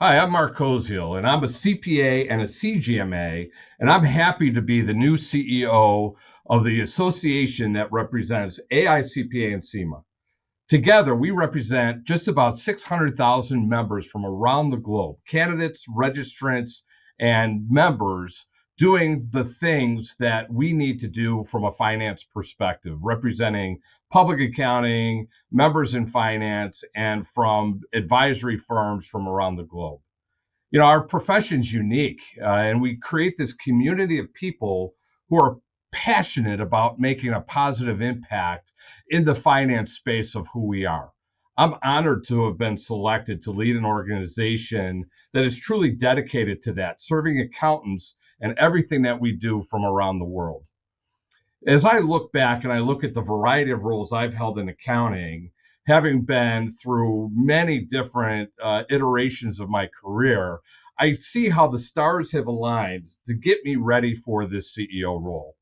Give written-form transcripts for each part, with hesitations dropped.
Hi, I'm Mark Koziel, and I'm a CPA and a CGMA, and I'm happy to be the new CEO of the association that represents AICPA and CIMA. Together, we represent just about 600,000 members from around the globe, candidates, registrants, and members doing the things that we need to do from a finance perspective, representing public accounting, members in finance, and from advisory firms from around the globe. Our profession's unique, and we create this community of people who are passionate about making a positive impact in the finance space of who we are. I'm honored to have been selected to lead an organization that is truly dedicated to that, serving accountants and everything that we do from around the world. As I look back and I look at the variety of roles I've held in accounting, having been through many different iterations of my career, I see how the stars have aligned to get me ready for this CEO role.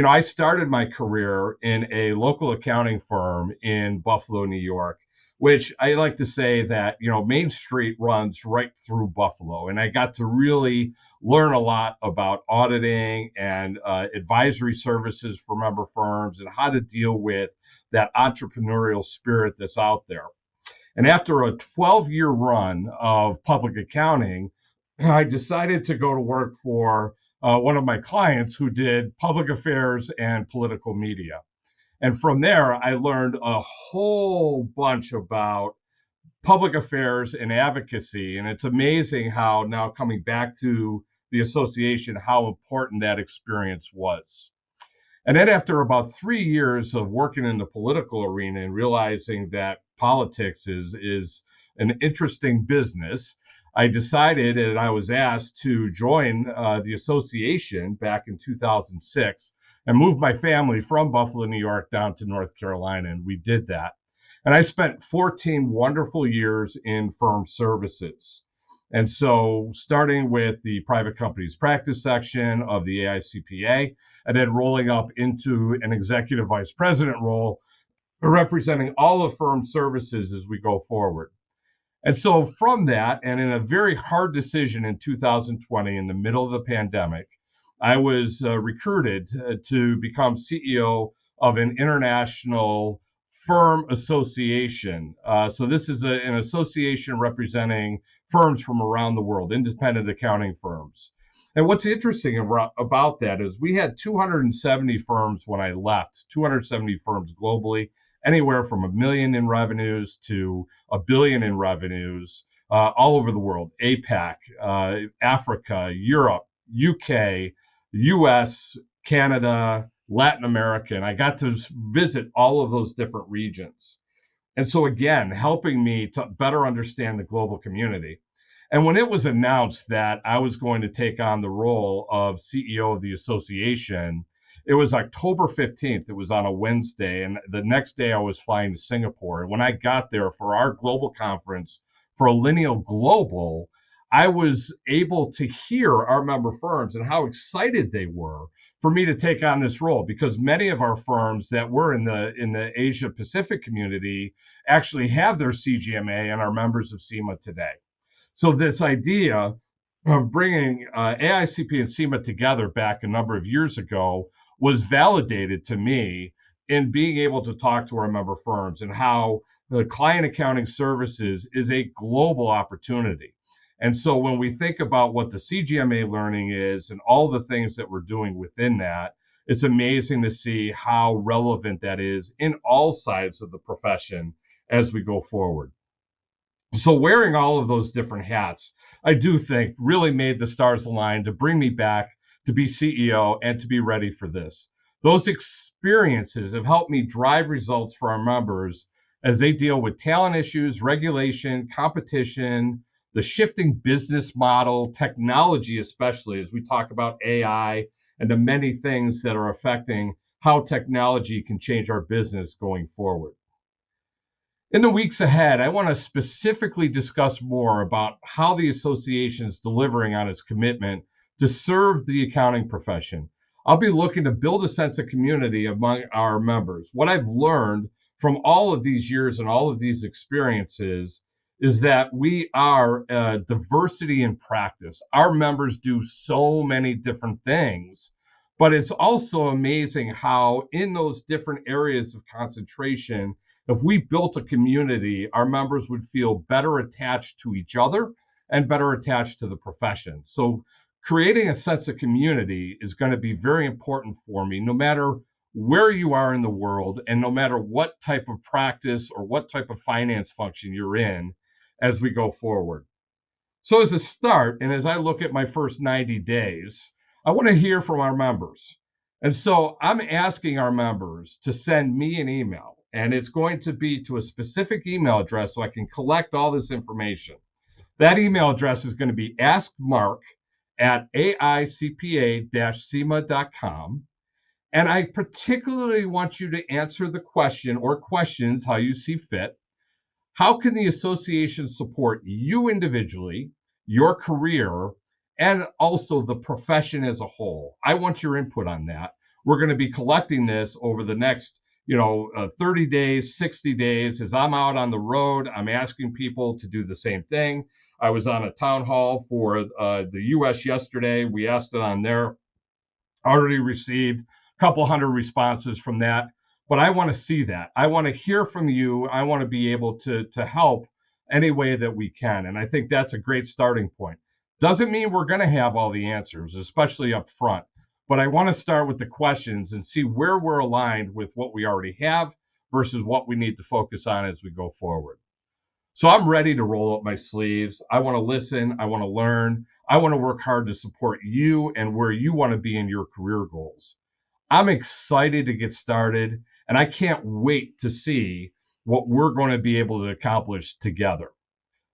I started my career in a local accounting firm in Buffalo, New York, which I like to say that, Main Street runs right through Buffalo. And I got to really learn a lot about auditing and advisory services for member firms and how to deal with that entrepreneurial spirit that's out there. And after a 12-year run of public accounting, I decided to go to work for one of my clients who did public affairs and political media. And from there, I learned a whole bunch about public affairs and advocacy. And it's amazing how now coming back to the association, how important that experience was. And then after about 3 years of working in the political arena and realizing that politics is an interesting business, I decided, and I was asked to join the association back in 2006 and moved my family from Buffalo, New York down to North Carolina, and we did that. And I spent 14 wonderful years in firm services. And so starting with the private companies practice section of the AICPA, and then rolling up into an executive vice president role, representing all of firm services as we go forward. And so from that, and in a very hard decision in 2020, in the middle of the pandemic, I was recruited to become CEO of an international firm association. So this is an association representing firms from around the world, independent accounting firms. And what's interesting about that is we had 270 firms when I left, 270 firms globally, anywhere from $1 million in revenues to $1 billion in revenues, all over the world, APAC, Africa, Europe, UK, US, Canada, Latin America, and I got to visit all of those different regions. And so again, helping me to better understand the global community. And when it was announced that I was going to take on the role of CEO of the association, it was October 15th. It was on a Wednesday. And the next day I was flying to Singapore. And when I got there for our global conference for Lineal Global, I was able to hear our member firms and how excited they were for me to take on this role, because many of our firms that were in the Asia Pacific community actually have their CGMA and are members of CIMA today. So this idea of bringing AICP and CIMA together back a number of years ago was validated to me in being able to talk to our member firms and how the client accounting services is a global opportunity. And so when we think about what the CGMA learning is and all the things that we're doing within that, it's amazing to see how relevant that is in all sides of the profession as we go forward. So wearing all of those different hats, I do think really made the stars align to bring me back to be CEO and to be ready for this. Those experiences have helped me drive results for our members as they deal with talent issues, regulation, competition, the shifting business model, technology, especially as we talk about AI and the many things that are affecting how technology can change our business going forward. In the weeks ahead, I want to specifically discuss more about how the association is delivering on its commitment to serve the accounting profession. I'll be looking to build a sense of community among our members. What I've learned from all of these years and all of these experiences is that we are diversity in practice. Our members do so many different things, but it's also amazing how in those different areas of concentration, if we built a community, our members would feel better attached to each other and better attached to the profession. So creating a sense of community is going to be very important for me, no matter where you are in the world and no matter what type of practice or what type of finance function you're in as we go forward. So as a start, and as I look at my first 90 days, I want to hear from our members. And so I'm asking our members to send me an email, and it's going to be to a specific email address so I can collect all this information. That email address is going to be askmark@AICPA-CIMA.com. And I particularly want you to answer the question or questions how you see fit. How can the association support you individually, your career, and also the profession as a whole? I want your input on that. We're going to be collecting this over the next 30 days, 60 days. As I'm out on the road, I'm asking people to do the same thing. I was on a town hall for the U.S. yesterday. We asked it on there. Already received a couple hundred responses from that. But I want to see that. I want to hear from you. I want to be able to help any way that we can. And I think that's a great starting point. Doesn't mean we're going to have all the answers, especially up front. But I want to start with the questions and see where we're aligned with what we already have versus what we need to focus on as we go forward. So I'm ready to roll up my sleeves. I want to listen. I want to learn. I want to work hard to support you and where you want to be in your career goals. I'm excited to get started, and I can't wait to see what we're going to be able to accomplish together.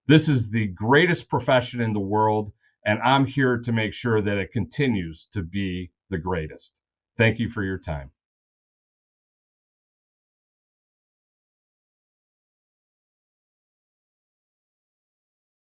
This is the greatest profession in the world, and I'm here to make sure that it continues to be the greatest. Thank you for your time.